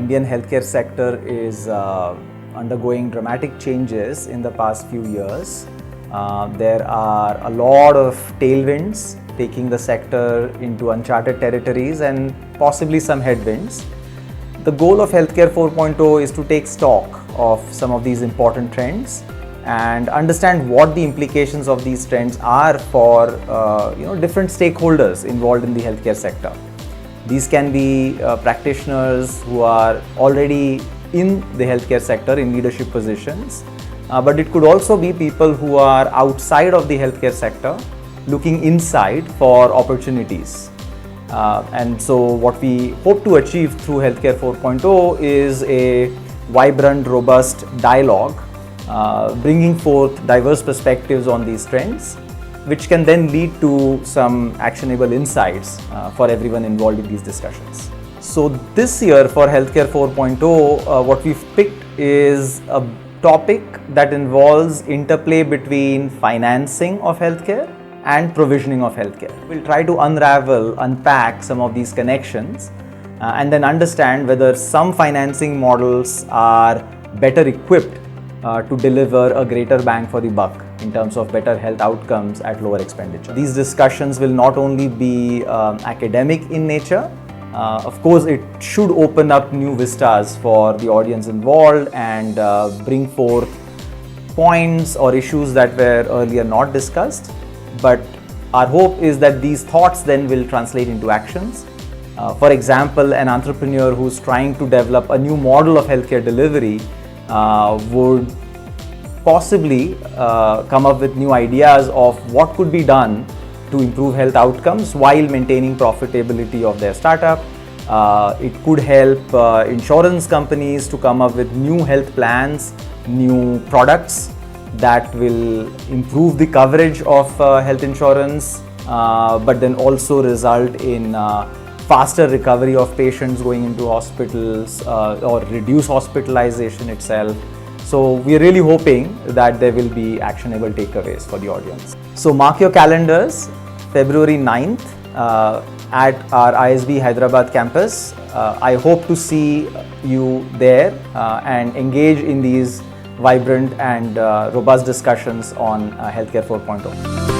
Indian healthcare sector is undergoing dramatic changes in the past few years. There are a lot of tailwinds taking the sector into uncharted territories and possibly some headwinds. The goal of Healthcare 4.0 is to take stock of some of these important trends and understand what the implications of these trends are for different stakeholders involved in the healthcare sector. These can be practitioners who are already in the healthcare sector in leadership positions, but it could also be people who are outside of the healthcare sector looking inside for opportunities. And so what we hope to achieve through Healthcare 4.0 is a vibrant, robust dialogue, bringing forth diverse perspectives on these trends, which can then lead to some actionable insights for everyone involved in these discussions. So this year for Healthcare 4.0, what we've picked is a topic that involves interplay between financing of healthcare and provisioning of healthcare. We'll try to unpack some of these connections and then understand whether some financing models are better equipped to deliver a greater bang for the buck in terms of better health outcomes at lower expenditure. These discussions will not only be academic in nature, of course it should open up new vistas for the audience involved and bring forth points or issues that were earlier not discussed. But our hope is that these thoughts then will translate into actions. For example, an entrepreneur who's trying to develop a new model of healthcare delivery would possibly come up with new ideas of what could be done to improve health outcomes while maintaining profitability of their startup. It could help insurance companies to come up with new health plans, new products that will improve the coverage of health insurance, but then also result in faster recovery of patients going into hospitals or reduce hospitalization itself. So we're really hoping that there will be actionable takeaways for the audience. So mark your calendars, February 9th at our ISB Hyderabad campus. I hope to see you there and engage in these vibrant and robust discussions on Healthcare 4.0.